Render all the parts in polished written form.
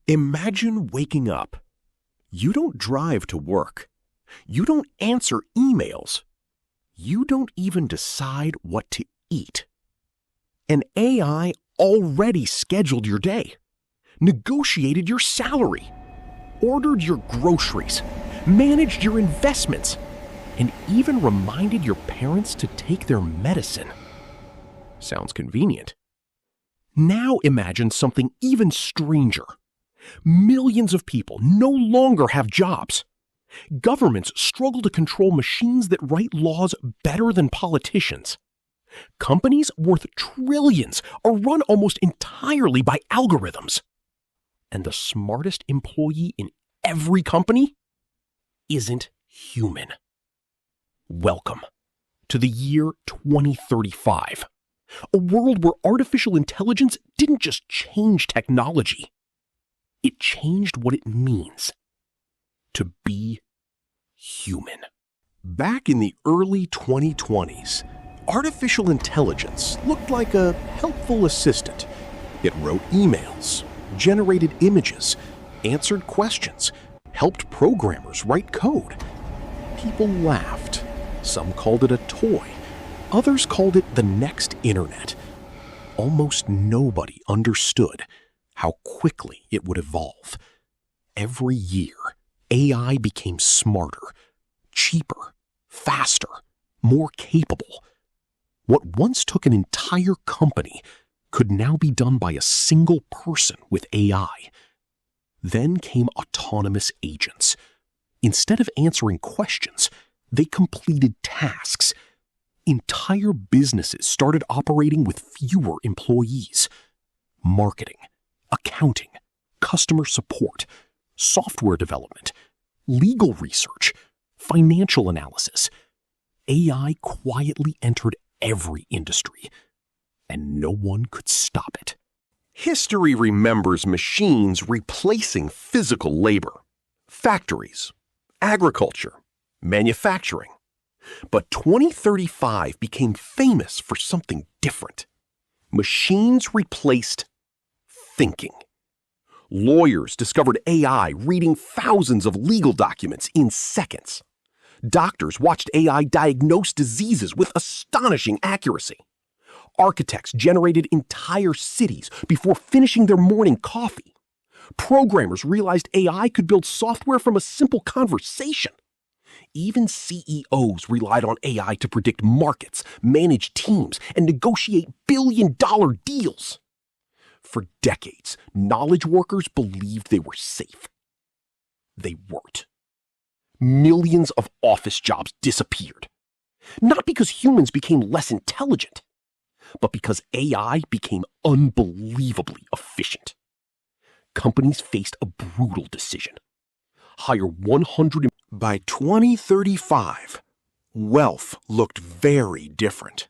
Imagine waking up. You don't drive to work. You don't answer emails. You don't even decide what to eat. An AI already scheduled your day, negotiated your salary, ordered your groceries, managed your investments, and even reminded your parents to take their medicine. Sounds convenient. Now imagine something even stranger. Millions of people no longer have jobs. Governments struggle to control machines that write laws better than politicians. Companies worth trillions are run almost entirely by algorithms. And the smartest employee in every company isn't human. Welcome to the year 2035, a world where artificial intelligence didn't just change technology. It changed what it means to be human. Back in the early 2020s, artificial intelligence looked like a helpful assistant. It wrote emails, generated images, answered questions, helped programmers write code. People laughed. Some called it a toy. Others called it the next internet. Almost nobody understood how quickly it would evolve. Every year, AI became smarter, cheaper, faster, more capable. What once took an entire company could now be done by a single person with AI. Then came autonomous agents. Instead of answering questions, they completed tasks. Entire businesses started operating with fewer employees. Marketing, accounting, customer support, software development, legal research, financial analysis. AI quietly entered every industry, and no one could stop it. History remembers machines replacing physical labor, factories, agriculture, manufacturing. But 2035 became famous for something different. Machines replaced thinking. Lawyers discovered AI reading thousands of legal documents in seconds. Doctors watched AI diagnose diseases with astonishing accuracy. Architects generated entire cities before finishing their morning coffee. Programmers realized AI could build software from a simple conversation. Even CEOs relied on AI to predict markets, manage teams, and negotiate billion-dollar deals. For decades, knowledge workers believed they were safe. They weren't. Millions of office jobs disappeared. Not because humans became less intelligent, but because AI became unbelievably efficient. Companies faced a brutal decision. Hire 100. By 2035, wealth looked very different.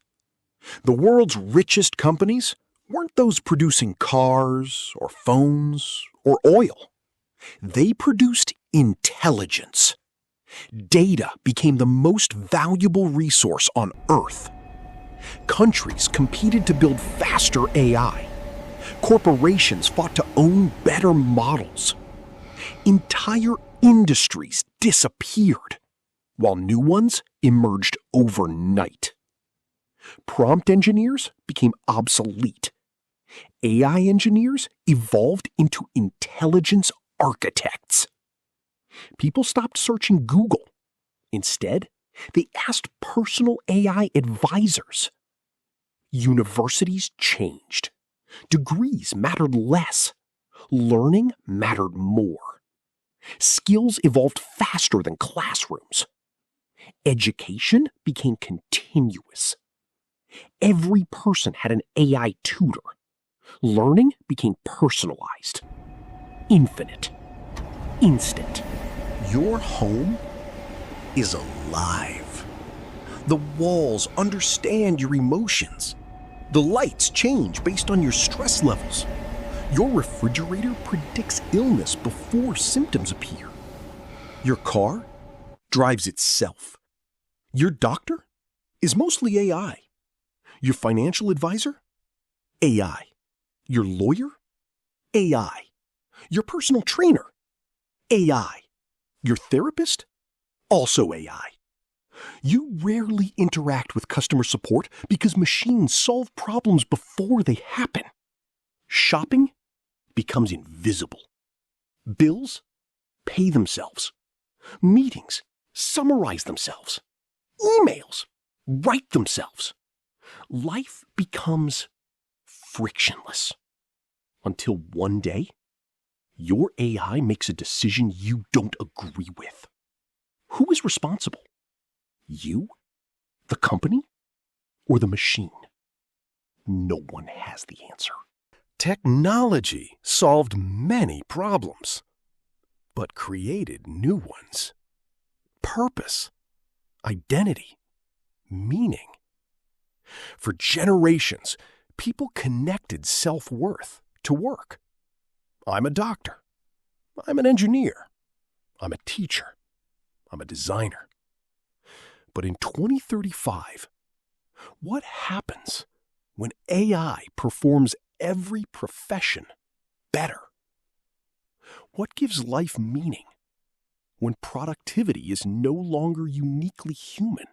The world's richest companies weren't those producing cars or phones or oil. They produced intelligence. Data became the most valuable resource on Earth. Countries competed to build faster AI. Corporations fought to own better models. Entire industries disappeared, while new ones emerged overnight. Prompt engineers became obsolete. AI engineers evolved into intelligence architects. People stopped searching Google. Instead, they asked personal AI advisors. Universities changed. Degrees mattered less. Learning mattered more. Skills evolved faster than classrooms. Education became continuous. Every person had an AI tutor. Learning became personalized, infinite, instant. Your home is alive. The walls understand your emotions. The lights change based on your stress levels. Your refrigerator predicts illness before symptoms appear. Your car drives itself. Your doctor is mostly AI. Your financial advisor? AI. Your lawyer? AI. Your personal trainer, AI. Your therapist, also AI. You rarely interact with customer support because machines solve problems before they happen. Shopping becomes invisible. Bills pay themselves. Meetings summarize themselves. Emails write themselves. Life becomes frictionless until one day, your AI makes a decision you don't agree with. Who is responsible? You, the company, or the machine? No one has the answer. Technology solved many problems, but created new ones. Purpose, identity, meaning. For generations, people connected self-worth to work. I'm a doctor. I'm an engineer. I'm a teacher. I'm a designer. But in 2035, what happens when AI performs every profession better? What gives life meaning when productivity is no longer uniquely human?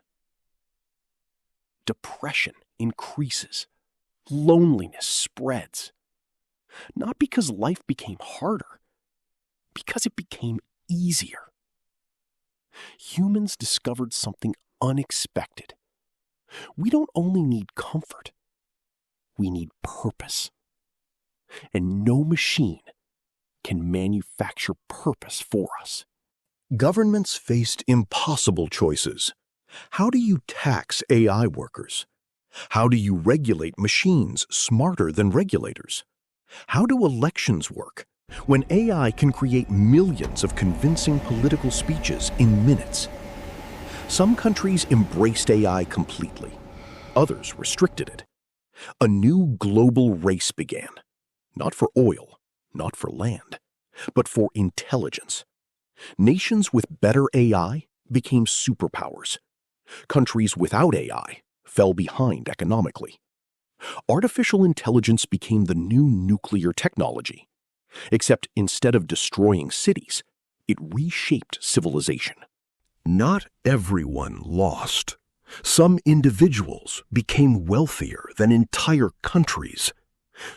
Depression increases. Loneliness spreads. Not because life became harder, because it became easier. Humans discovered something unexpected. We don't only need comfort, we need purpose. And no machine can manufacture purpose for us. Governments faced impossible choices. How do you tax AI workers? How do you regulate machines smarter than regulators? How do elections work when AI can create millions of convincing political speeches in minutes? Some countries embraced AI completely. Others restricted it. A new global race began, not for oil, not for land, but for intelligence. Nations with better AI became superpowers. Countries without AI fell behind economically. Artificial intelligence became the new nuclear technology. Except instead of destroying cities, it reshaped civilization. Not everyone lost. Some individuals became wealthier than entire countries.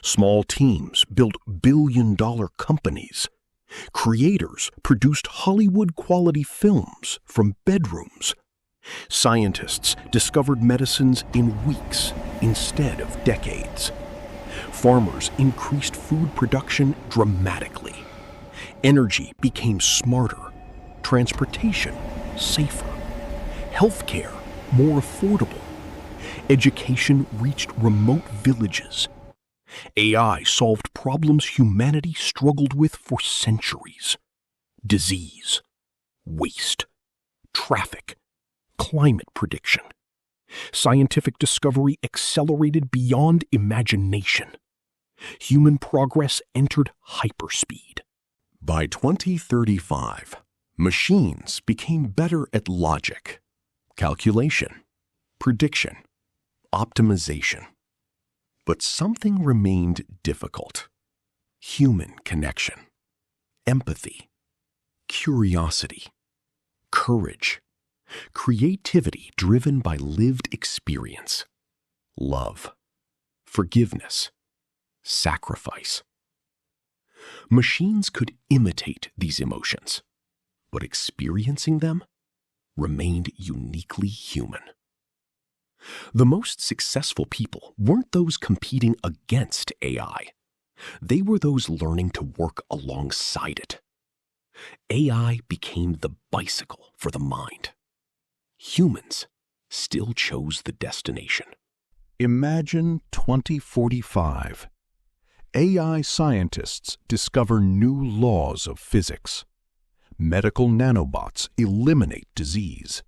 Small teams built billion-dollar companies. Creators produced Hollywood-quality films from bedrooms. Scientists discovered medicines in weeks instead of decades. Farmers increased food production dramatically. Energy became smarter. Transportation safer. Healthcare more affordable. Education reached remote villages. AI solved problems humanity struggled with for centuries. Disease, waste, traffic, climate prediction. Scientific discovery accelerated beyond imagination. Human progress entered hyperspeed. By 2035, machines became better at logic, calculation, prediction, optimization. But something remained difficult: human connection, empathy, curiosity, courage, creativity driven by lived experience, love, forgiveness, sacrifice. Machines could imitate these emotions, but experiencing them remained uniquely human. The most successful people weren't those competing against AI. They were those learning to work alongside it. AI became the bicycle for the mind. Humans still chose the destination. Imagine 2045. AI scientists discover new laws of physics. Medical nanobots eliminate disease.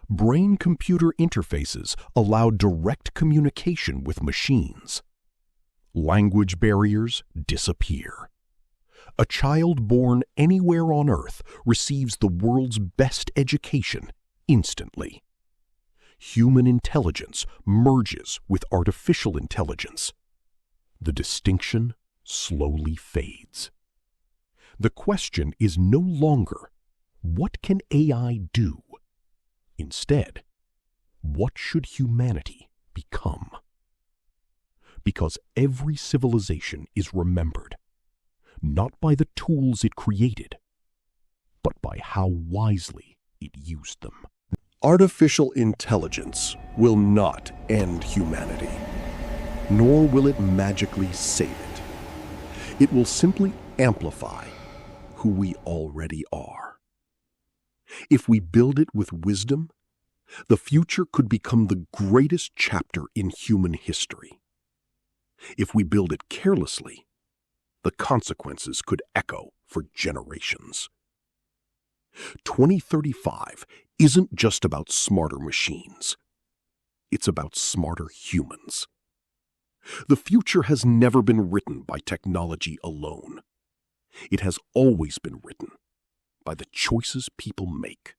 Brain-computer interfaces allow direct communication with machines. Language barriers disappear. A child born anywhere on Earth receives the world's best education instantly. Human intelligence merges with artificial intelligence. The distinction slowly fades. The question is no longer, what can AI do? Instead, what should humanity become? Because every civilization is remembered, not by the tools it created, but by how wisely it used them. Artificial intelligence will not end humanity, nor will it magically save it. It will simply amplify who we already are. If we build it with wisdom, the future could become the greatest chapter in human history. If we build it carelessly, the consequences could echo for generations. 2035 isn't just about smarter machines. It's about smarter humans. The future has never been written by technology alone. It has always been written by the choices people make.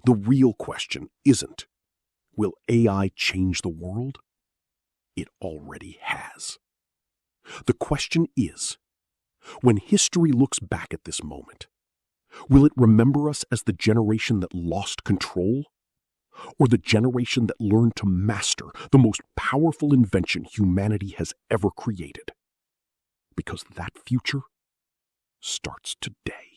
The real question isn't, will AI change the world? It already has. The question is, when history looks back at this moment, will it remember us as the generation that lost control, or the generation that learned to master the most powerful invention humanity has ever created? Because that future starts today.